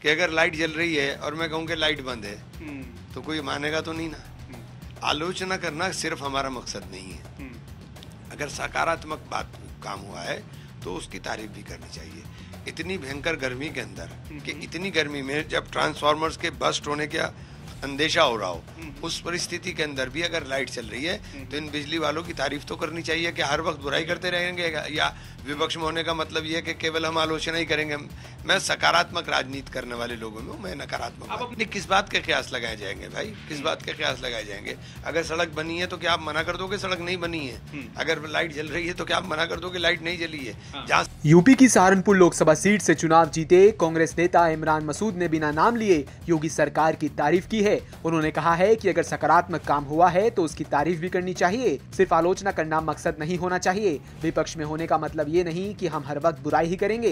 कि अगर लाइट जल रही है और मैं कहूँ कि लाइट बंद है तो कोई मानेगा तो नहीं ना। आलोचना करना सिर्फ हमारा मकसद नहीं है। अगर सकारात्मक बात काम हुआ है तो उसकी तारीफ भी करनी चाहिए। इतनी भयंकर गर्मी के अंदर कि इतनी गर्मी में जब ट्रांसफार्मर्स के बस्ट होने का अंदेशा हो रहा हो, उस परिस्थिति के अंदर भी अगर लाइट चल रही है तो इन बिजली वालों की तारीफ तो करनी चाहिए। कि हर वक्त बुराई करते रहेंगे या विपक्ष में होने का मतलब ये है कि केवल हम आलोचना ही करेंगे। मैं सकारात्मक राजनीति करने वाले लोगों में हूँ, मैं नकारात्मक। अब अपनी किस बात के कयास लगाए जाएंगे भाई, किस बात के कयास लगाए जाएंगे? अगर सड़क बनी है तो क्या आप मना कर दोगे सड़क नहीं बनी है? अगर लाइट जल रही है तो क्या आप मना कर दोगे लाइट नहीं जली है? जहाँ यूपी की सहारनपुर लोकसभा सीट से चुनाव जीते कांग्रेस नेता इमरान मसूद ने बिना नाम लिए योगी सरकार की तारीफ की है। उन्होंने कहा है कि अगर सकारात्मक काम हुआ है तो उसकी तारीफ भी करनी चाहिए, सिर्फ आलोचना करना मकसद नहीं होना चाहिए। विपक्ष में होने का मतलब ये नहीं कि हम हर वक्त बुराई ही करेंगे।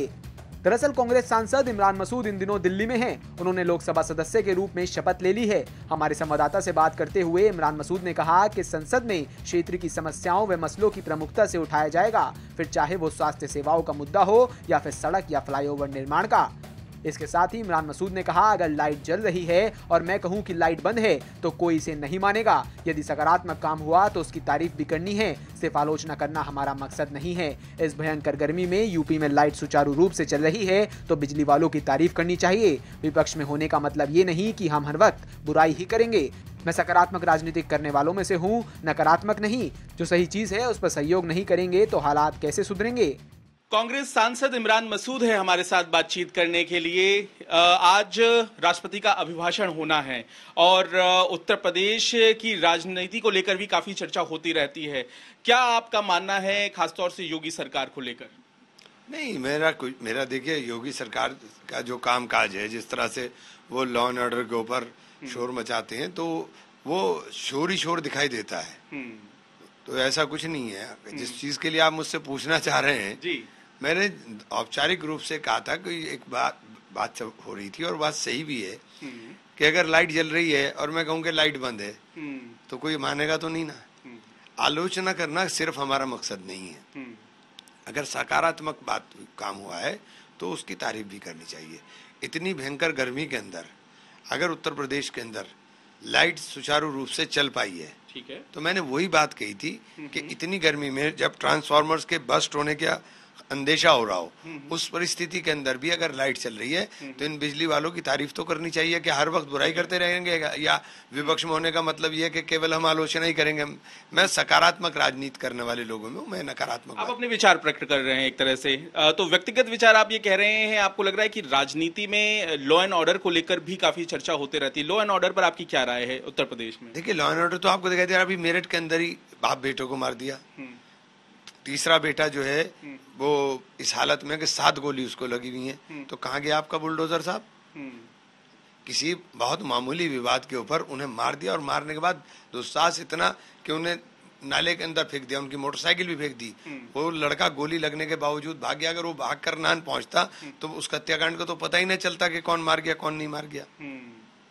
दरअसल कांग्रेस सांसद इमरान मसूद इन दिनों दिल्ली में हैं। उन्होंने लोकसभा सदस्य के रूप में शपथ ले ली है। हमारे संवाददाता से बात करते हुए इमरान मसूद ने कहा कि संसद में क्षेत्र की समस्याओं व मसलों की प्रमुखता से उठाया जाएगा, फिर चाहे वो स्वास्थ्य सेवाओं का मुद्दा हो या फिर सड़क या फ्लाईओवर निर्माण का। इसके साथ ही इमरान मसूद ने कहा, अगर लाइट जल रही है और मैं कहूं कि लाइट बंद है तो कोई इसे नहीं मानेगा। यदि सकारात्मक काम हुआ तो उसकी तारीफ भी करनी है, सिर्फ आलोचना करना हमारा मकसद नहीं है। इस भयंकर गर्मी में यूपी में लाइट सुचारू रूप से चल रही है तो बिजली वालों की तारीफ करनी चाहिए। विपक्ष में होने का मतलब ये नहीं कि हम हर वक्त बुराई ही करेंगे। मैं सकारात्मक राजनीति करने वालों में से हूँ, नकारात्मक नहीं। जो सही चीज है उस पर सहयोग नहीं करेंगे तो हालात कैसे सुधरेंगे? कांग्रेस सांसद इमरान मसूद है हमारे साथ बातचीत करने के लिए। आज राष्ट्रपति का अभिभाषण होना है और उत्तर प्रदेश की राजनीति को लेकर भी काफी चर्चा होती रहती है। क्या आपका मानना है खासतौर से योगी सरकार को लेकर? नहीं, मेरा देखिए, योगी सरकार का जो काम काज है, जिस तरह से वो लॉ एंड ऑर्डर के ऊपर शोर मचाते हैं तो वो शोर ही शोर दिखाई देता है। तो ऐसा कुछ नहीं है। जिस चीज के लिए आप मुझसे पूछना चाह रहे हैं जी, मैंने औपचारिक रूप से कहा था कि एक बात हो रही थी और बात सही भी है कि अगर लाइट जल रही है और मैं कहूँ कि लाइट बंद है तो कोई मानेगा तो नहीं ना। आलोचना करना सिर्फ हमारा मकसद नहीं है। अगर सकारात्मक बात काम हुआ है तो उसकी तारीफ भी करनी चाहिए। इतनी भयंकर गर्मी के अंदर अगर उत्तर प्रदेश के अंदर लाइट सुचारू रूप से चल पाई है, ठीक है, तो मैंने वही बात कही थी कि इतनी गर्मी में जब ट्रांसफार्मर्स के बस्ट होने का अंदेशा हो रहा हो, उस परिस्थिति के अंदर भी अगर लाइट चल रही है तो इन बिजली वालों की तारीफ तो करनी चाहिए। कि हर वक्त बुराई करते रहेंगे या विपक्ष में होने का मतलब ये है कि केवल हम आलोचना ही करेंगे। मैं सकारात्मक राजनीति करने वाले लोगों में हूँ, मैं नकारात्मक। आप अपने विचार प्रकट कर रहे हैं एक तरह से, तो व्यक्तिगत विचार आप ये कह रहे हैं। आपको लग रहा है कि राजनीति में लॉ एंड ऑर्डर को लेकर भी काफी चर्चा होती रहती है। लॉ एंड ऑर्डर पर आपकी क्या राय है उत्तर प्रदेश में? देखिए, लॉ एंड ऑर्डर तो आपको दिखाई दे रहा है। अभी मेरठ के अंदर ही बाप बेटों को मार दिया, तीसरा बेटा जो है वो इस हालत में कि 7 गोली उसको लगी हुई है। तो कहाँ गया आपका बुलडोजर साहब? किसी बहुत मामूली विवाद के ऊपर उन्हें मार दिया और मारने के बाद दुस्साहस इतना कि उन्हें नाले के अंदर फेंक दिया, उनकी मोटरसाइकिल भी फेंक दी। वो लड़का गोली लगने के बावजूद भाग गया। अगर वो भाग कर नान पहुंचता तो उसका हत्याकांड को तो पता ही नहीं चलता कि कौन मार गया कौन नहीं मार गया।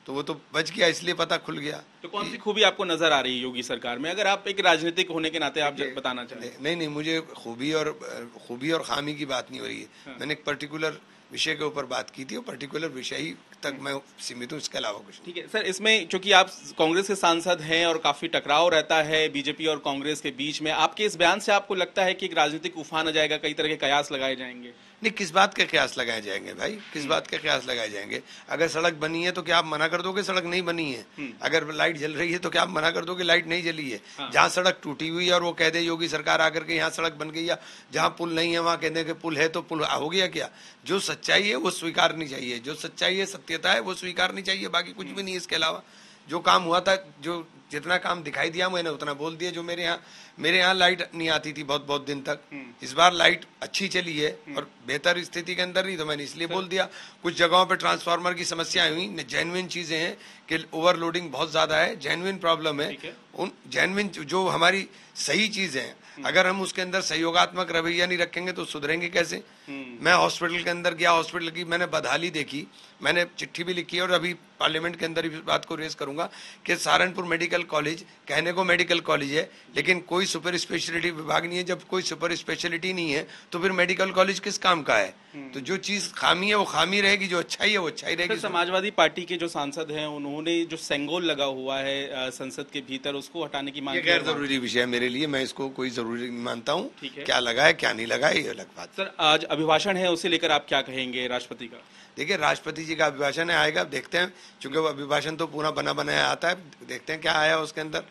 तो वो तो बच गया, इसलिए पता खुल गया। तो कौन सी खूबी आपको नजर आ रही है योगी सरकार में, अगर आप एक राजनीतिक होने के नाते आप बताना चाहें? नहीं, मुझे खूबी और खामी की बात नहीं हो रही है। मैंने एक पर्टिकुलर विषय के ऊपर बात की थी और पर्टिकुलर विषय ही तक मैं सीमित हूँ, इसके अलावा कुछ नहीं। ठीक है सर, इसमें चूंकि आप कांग्रेस के सांसद हैं और काफी टकराव रहता है बीजेपी और कांग्रेस के बीच में, आपके इस बयान से आपको लगता है कि एक राजनीतिक उफान आ जाएगा, कई तरह के कयास लगाए जाएंगे? नहीं, किस बात के कयास लगाए जाएंगे भाई, किस बात के कयास लगाए जाएंगे? अगर सड़क बनी है तो क्या आप मना कर दोगे सड़क नहीं बनी है? अगर लाइट जल रही है तो क्या आप मना कर दोगे लाइट नहीं जली है? जहाँ सड़क टूटी हुई है और वो कह दे योगी सरकार आकर के यहाँ सड़क बन गई, या जहाँ पुल नहीं है वहाँ कह दे कि पुल है तो पुल हो गया क्या? जो सच्चाई है वो स्वीकारनी चाहिए, जो सच्चाई है सत्यता है वो स्वीकारनी चाहिए, बाकी कुछ भी नहीं। इसके अलावा जो काम हुआ था, जो जितना काम दिखाई दिया मैंने उतना बोल दिया। जो मेरे यहाँ लाइट नहीं आती थी बहुत दिन तक, इस बार लाइट अच्छी चली है और बेहतर स्थिति के अंदर रही, तो मैंने इसलिए बोल दिया। कुछ जगहों पे ट्रांसफार्मर की समस्याएं हुई, जेन्युइन चीजें हैं कि ओवरलोडिंग बहुत ज्यादा है, जेन्युइन प्रॉब्लम है। उन जेन्युइन जो हमारी सही चीज है, अगर हम उसके अंदर सहयोगात्मक रवैया नहीं रखेंगे तो सुधरेंगे कैसे? मैं हॉस्पिटल के अंदर गया, हॉस्पिटल की मैंने बदहाली देखी, मैंने चिट्ठी भी लिखी और अभी पार्लियामेंट के अंदर इस बात को रेज करूंगा कि सहारनपुर मेडिकल कॉलेज कहने को मेडिकल कॉलेज है लेकिन कोई सुपर स्पेशलिटी विभाग नहीं है। जब कोई सुपर स्पेशलिटी नहीं है तो फिर मेडिकल कॉलेज किस काम का है? तो जो चीज खामी है वो खामी रहेगी, जो अच्छाई है वो अच्छाई रहेगी। समाजवादी पार्टी के जो सांसद हैं उन्होंने जो सेंगोल लगा हुआ है संसद के भीतर उसको हटाने की मांग की। गैर जरूरी विषय है मेरे लिए, मैं इसको कोई जरूरी नहीं मानता हूँ। क्या लगा है क्या नहीं लगा है ये अलग बात। सर आज अभिभाषण है, उसे लेकर आप क्या कहेंगे राष्ट्रपति का? देखिए राष्ट्रपति जी का अभिभाषण है, आएगा देखते हैं, चूंकि वो अभिभाषण तो पूरा बना बनाया आता है, देखते हैं क्या आया उसके अंदर,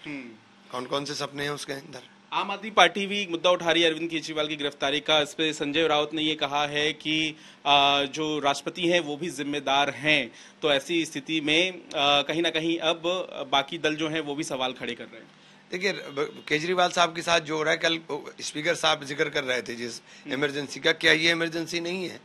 कौन कौन से सपने हैं उसके अंदर। आम आदमी पार्टी भी मुद्दा उठा रही है अरविंद केजरीवाल की गिरफ्तारी का। इस पे संजय राउत ने ये कहा है कि जो राष्ट्रपति हैं वो भी जिम्मेदार हैं, तो ऐसी स्थिति में कहीं ना कहीं अब बाकी दल जो हैं वो भी सवाल खड़े कर रहे हैं। देखिए केजरीवाल साहब के साथ जो हो रहा है, कल स्पीकर साहब जिक्र कर रहे थे जिस इमरजेंसी का, क्या ये इमरजेंसी नहीं है?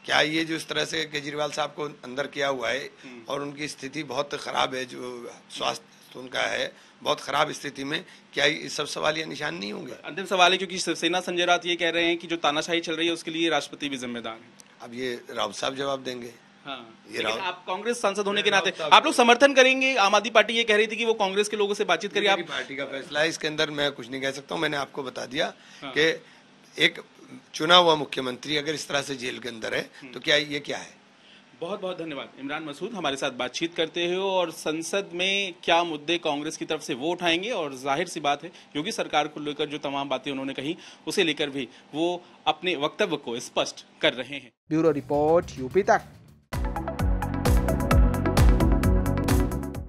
क्या ये जो इस तरह से केजरीवाल साहब को अंदर किया हुआ है और उनकी स्थिति बहुत खराब है, जो स्वास्थ्य उनका है बहुत खराब स्थिति में, क्या ये सब सवाल या निशान नहीं होंगे? अंतिम सवाल है, क्योंकि शिवसेना संजय राउत ये कह रहे हैं कि जो तानाशाही चल रही है उसके लिए राष्ट्रपति भी जिम्मेदार है। अब ये राउत साहब जवाब देंगे। हाँ, ये आप कांग्रेस सांसद होने के नाते आप लोग समर्थन करेंगे? आम आदमी पार्टी ये कह रही थी कि वो कांग्रेस के लोगों से बातचीत करिए। आप पार्टी का फैसला है, इसके अंदर मैं कुछ नहीं कह सकता हूँ। मैंने आपको बता दिया कि एक चुना हुआ मुख्यमंत्री अगर इस तरह से जेल के अंदर है तो क्या ये क्या है? बहुत बहुत धन्यवाद। इमरान मसूद हमारे साथ बातचीत करते हो और संसद में क्या मुद्दे कांग्रेस की तरफ से वो उठाएंगे, और जाहिर सी बात है योगी सरकार को लेकर जो तमाम बातें उन्होंने कही उसे लेकर भी वो अपने वक्तव्य को स्पष्ट कर रहे हैं। ब्यूरो रिपोर्ट यूपी तक।